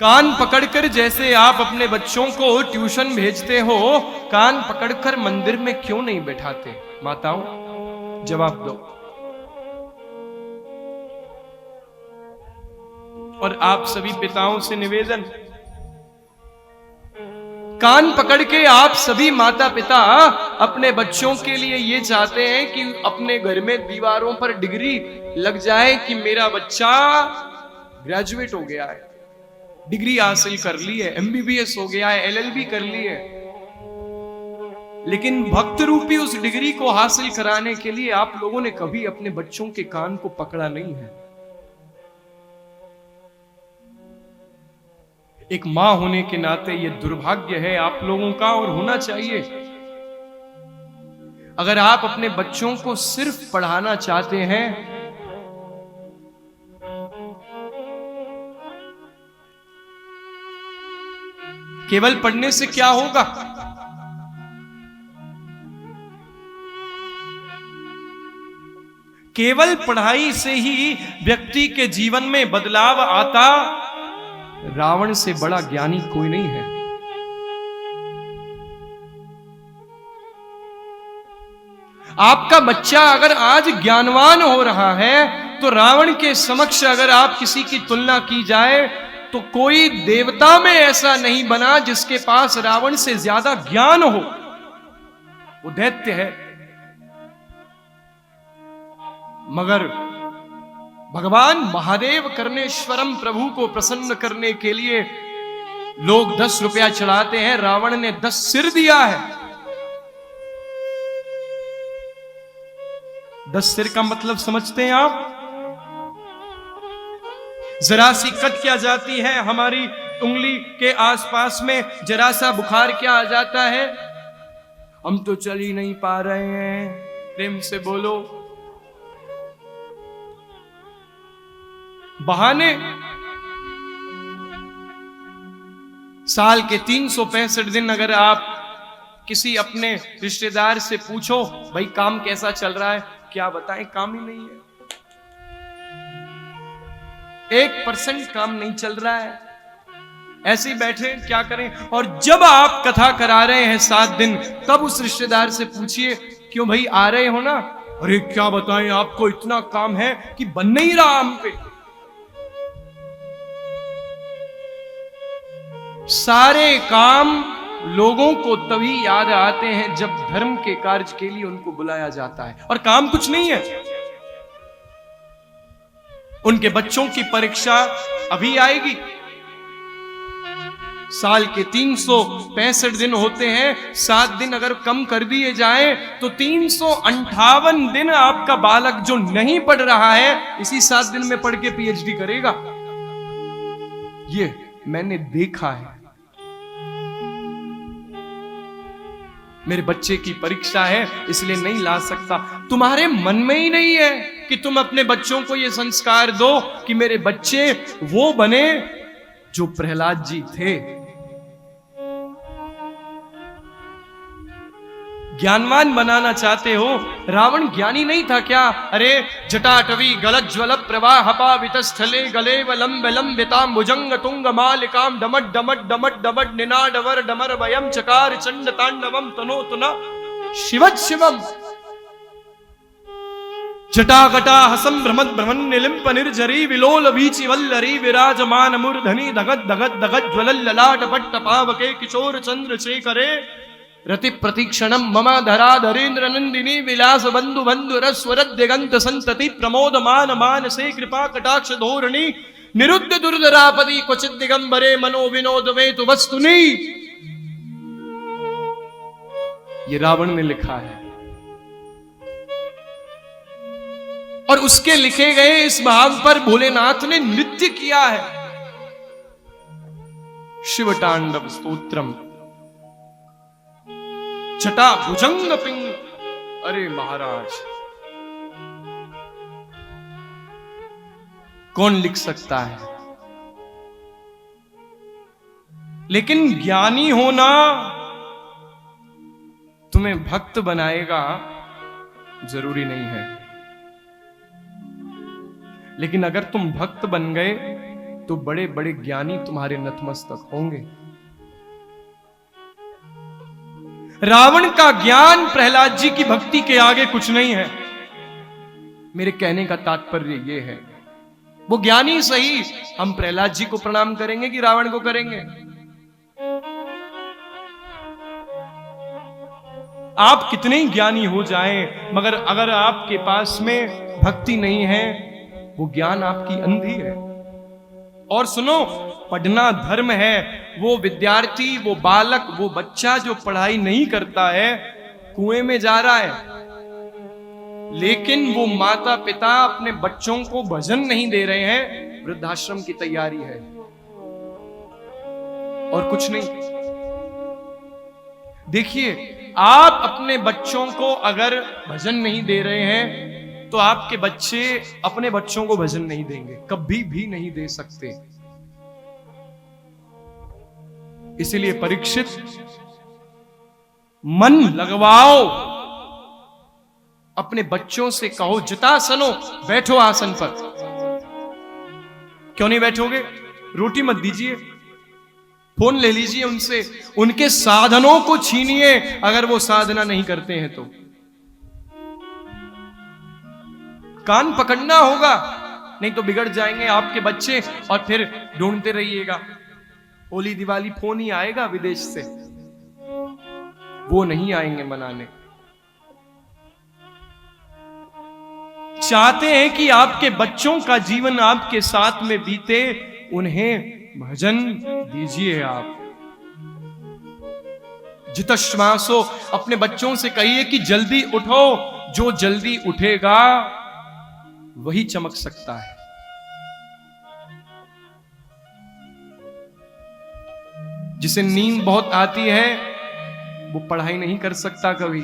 कान पकड़कर जैसे आप अपने बच्चों को ट्यूशन भेजते हो, कान पकड़कर मंदिर में क्यों नहीं बैठाते? माताओं, जवाब दो। और आप सभी पिताओं से निवेदन, कान पकड़ के आप सभी माता पिता अपने बच्चों के लिए ये चाहते हैं कि अपने घर में दीवारों पर डिग्री लग जाए कि मेरा बच्चा ग्रेजुएट हो गया है, डिग्री हासिल कर ली है, एमबीबीएस हो गया है, एलएलबी कर ली है। लेकिन भक्त रूपी उस डिग्री को हासिल कराने के लिए आप लोगों ने कभी अपने बच्चों के कान को पकड़ा नहीं है। एक मां होने के नाते यह दुर्भाग्य है आप लोगों का, और होना चाहिए। अगर आप अपने बच्चों को सिर्फ पढ़ाना चाहते हैं, केवल पढ़ने से क्या होगा? केवल पढ़ाई से ही व्यक्ति के जीवन में बदलाव आता, रावण से बड़ा ज्ञानी कोई नहीं है। आपका बच्चा अगर आज ज्ञानवान हो रहा है तो रावण के समक्ष अगर आप किसी की तुलना की जाए तो कोई देवता में ऐसा नहीं बना जिसके पास रावण से ज्यादा ज्ञान हो। वो दैत्य है। मगर भगवान महादेव कर्णेश्वरम प्रभु को प्रसन्न करने के लिए लोग 10 रुपया चढ़ाते हैं, रावण ने 10 सिर दिया है। 10 सिर का मतलब समझते हैं आप? जरा सी कट क्या जाती है हमारी उंगली के आसपास में, जरा सा बुखार क्या आ जाता है, हम तो चल ही नहीं पा रहे हैं। प्रेम से बोलो। बहाने। साल के 365 दिन अगर आप किसी अपने रिश्तेदार से पूछो भाई काम कैसा चल रहा है, क्या बताएं, काम ही नहीं है। 1% काम नहीं चल रहा है, ऐसे ही बैठे क्या करें। और जब आप कथा करा रहे हैं 7 दिन, तब उस रिश्तेदार से पूछिए क्यों भाई आ रहे हो ना? अरे क्या बताएं, आपको इतना काम है कि बन नहीं रहा हम पे। सारे काम लोगों को तभी याद आते हैं जब धर्म के कार्य के लिए उनको बुलाया जाता है, और काम कुछ नहीं है। उनके बच्चों की परीक्षा अभी आएगी। साल के 365 दिन होते हैं, 7 दिन अगर कम कर दिए जाएं तो 358 दिन आपका बालक जो नहीं पढ़ रहा है, इसी 7 दिन में पढ़ के पीएचडी करेगा। ये मैंने देखा है। मेरे बच्चे की परीक्षा है इसलिए नहीं ला सकता। तुम्हारे मन में ही नहीं है कि तुम अपने बच्चों को यह संस्कार दो कि मेरे बच्चे वो बने जो प्रहलाद जी थे। ज्ञानवान बनाना चाहते हो? रावण ज्ञानी नहीं था क्या? अरे जटाटवी गलज्ज्वल प्रवाहपा वितस्थले गले वलंब लंबिताम भुजंग तुंग मालिकाम डमट डमट डमट डमट निनाडवर डमर वयम चकार चंड तांडवम तनो तुना शिवत शिवम जटागटा हसम भ्रमद भ्रमण निलिंप निर्जरी विलोल बीचि वल्लरी विराजमान मूर्धनि धगत धगत धगत ज्वलल ललाट पट्ट पावके किशोर चंद्र शेखरे रति प्रतीक्षणम ममा धरा धरेन्द्र नंदिनी विलास बंधु बंधु रस्वरद दिगंत संतति प्रमोद मान मानसे कृपा कटाक्ष धोरणी निरुद्ध दुर्धरापति क्वचित दिगंबरे मनो विनोद में तु वस्तुनि। ये रावण ने लिखा है, और उसके लिखे गए इस भाव पर भोलेनाथ ने नृत्य किया है। शिव तांडव स्तोत्रम छटा भुजंग पिंग। अरे महाराज, कौन लिख सकता है? लेकिन ज्ञानी होना तुम्हें भक्त बनाएगा जरूरी नहीं है। लेकिन अगर तुम भक्त बन गए तो बड़े बड़े ज्ञानी तुम्हारे नतमस्तक होंगे। रावण का ज्ञान प्रहलाद जी की भक्ति के आगे कुछ नहीं है। मेरे कहने का तात्पर्य यह है, वो ज्ञानी सही, हम प्रहलाद जी को प्रणाम करेंगे कि रावण को करेंगे? आप कितने ही ज्ञानी हो जाएं, मगर अगर आपके पास में भक्ति नहीं है, वो ज्ञान आपकी अंधी है। और सुनो, पढ़ना धर्म है। वो विद्यार्थी, वो बालक, वो बच्चा जो पढ़ाई नहीं करता है, कुएं में जा रहा है, लेकिन वो माता पिता अपने बच्चों को भजन नहीं दे रहे हैं, वृद्धाश्रम की तैयारी है और कुछ नहीं। देखिए, आप अपने बच्चों को अगर भजन नहीं दे रहे हैं, तो आपके बच्चे अपने बच्चों को भजन नहीं देंगे, कभी भी नहीं दे सकते। इसलिए परीक्षित, मन लगवाओ, अपने बच्चों से कहो जितासनो, बैठो आसन पर। क्यों नहीं बैठोगे? रोटी मत दीजिए, फोन ले लीजिए उनसे, उनके साधनों को छीनिए अगर वो साधना नहीं करते हैं तो। कान पकड़ना होगा, नहीं तो बिगड़ जाएंगे आपके बच्चे और फिर ढूंढते रहिएगा। होली दिवाली फोन ही आएगा विदेश से, वो नहीं आएंगे मनाने। चाहते हैं कि आपके बच्चों का जीवन आपके साथ में बीते, उन्हें भजन दीजिए। आप जितश्वासो, अपने बच्चों से कहिए कि जल्दी उठो, जो जल्दी उठेगा वही चमक सकता है। जिसे नींद बहुत आती है, वो पढ़ाई नहीं कर सकता कभी।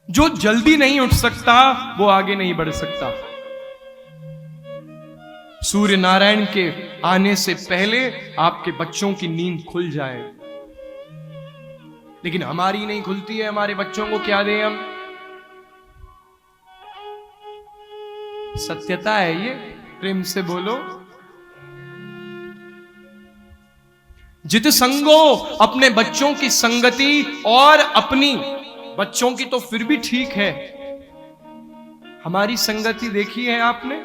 जो जल्दी नहीं उठ सकता, वो आगे नहीं बढ़ सकता। सूर्य नारायण के आने से पहले आपके बच्चों की नींद खुल जाए, लेकिन हमारी नहीं खुलती है। हमारे बच्चों को क्या दें हम? सत्यता है ये, प्रेम से बोलो। जित संगो, अपने बच्चों की संगति, और अपनी बच्चों की तो फिर भी ठीक है, हमारी संगति देखी है आपने?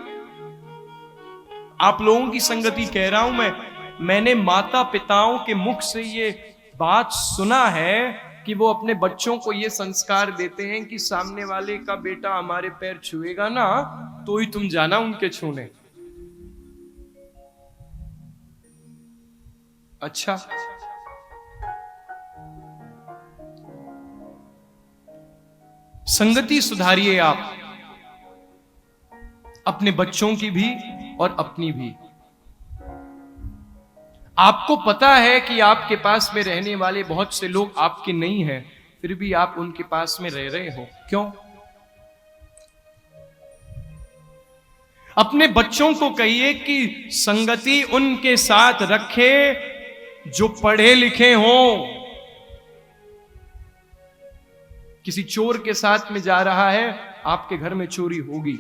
आप लोगों की संगति कह रहा हूं मैंने माता पिताओं के मुख से ये बात सुना है कि वो अपने बच्चों को ये संस्कार देते हैं कि सामने वाले का बेटा हमारे पैर छुएगा ना, तो ही तुम जाना उनके छूने। अच्छा, संगति सुधारिए आप, अपने बच्चों की भी और अपनी भी। आपको पता है कि आपके पास में रहने वाले बहुत से लोग आपके नहीं हैं, फिर भी आप उनके पास में रह रहे हो, क्यों? अपने बच्चों को कहिए कि संगति उनके साथ रखे जो पढ़े लिखे हों। किसी चोर के साथ में जा रहा है, आपके घर में चोरी होगी।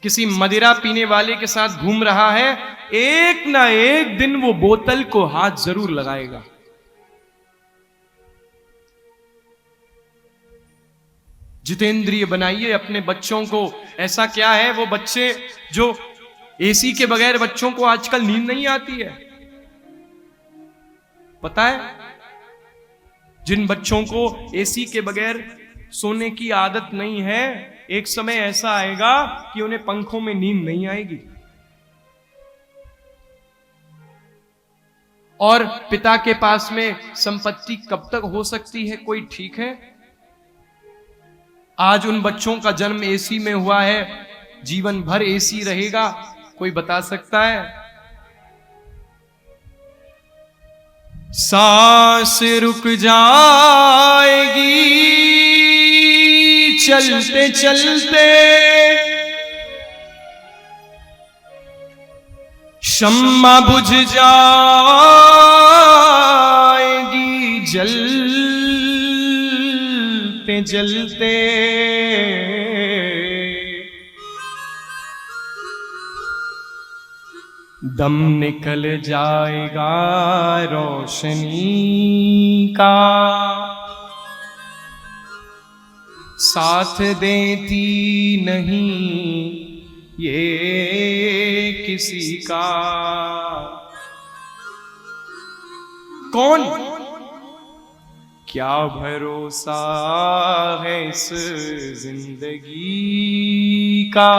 किसी मदिरा पीने वाले के साथ घूम रहा है, एक ना एक दिन वो बोतल को हाथ जरूर लगाएगा। जितेंद्रिय बनाइए अपने बच्चों को। ऐसा क्या है, वो बच्चे जो एसी के बगैर, बच्चों को आजकल नींद नहीं आती है, पता है? जिन बच्चों को एसी के बगैर सोने की आदत नहीं है, एक समय ऐसा आएगा कि उन्हें पंखों में नींद नहीं आएगी। और पिता के पास में संपत्ति कब तक हो सकती है, कोई ठीक है? आज उन बच्चों का जन्म एसी में हुआ है, जीवन भर एसी रहेगा, कोई बता सकता है? सांस रुक जाएगी चलते चलते, शम्मा बुझ जाएगी जलते जलते। दम निकल जाएगा रोशनी का, साथ देती नहीं ये किसी का। कौन? क्या भरोसा है इस जिंदगी का,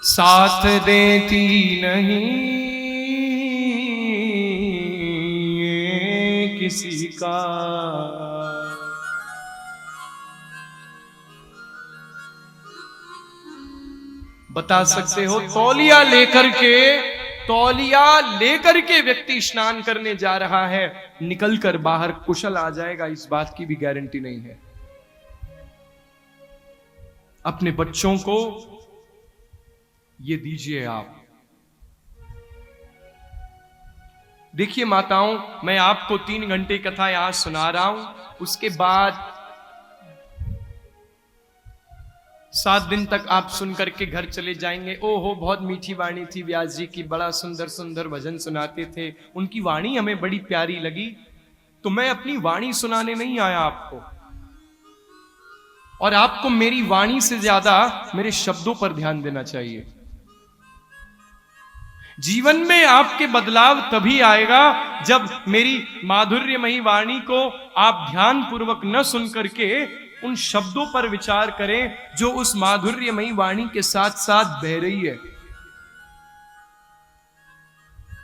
साथ देती नहीं ये किसी का। बता सकते हो तौलिया लेकर के व्यक्ति स्नान करने जा रहा है, निकलकर बाहर कुशल आ जाएगा, इस बात की भी गारंटी नहीं है। अपने बच्चों को ये दीजिए आप। देखिए माताओं, मैं आपको 3 घंटे कथा यहां सुना रहा हूं, उसके बाद 7 दिन तक आप सुन करके घर चले जाएंगे। ओहो, बहुत मीठी वाणी थी व्यास जी की, बड़ा सुंदर सुंदर भजन सुनाते थे, उनकी वाणी हमें बड़ी प्यारी लगी। तो मैं अपनी वाणी सुनाने नहीं आया आपको, और आपको मेरी वाणी से ज्यादा मेरे शब्दों पर ध्यान देना चाहिए। जीवन में आपके बदलाव तभी आएगा जब मेरी माधुर्यमयी वाणी को आप ध्यान पूर्वक न सुन करके उन शब्दों पर विचार करें जो उस माधुर्यमयी वाणी के साथ साथ बह रही है।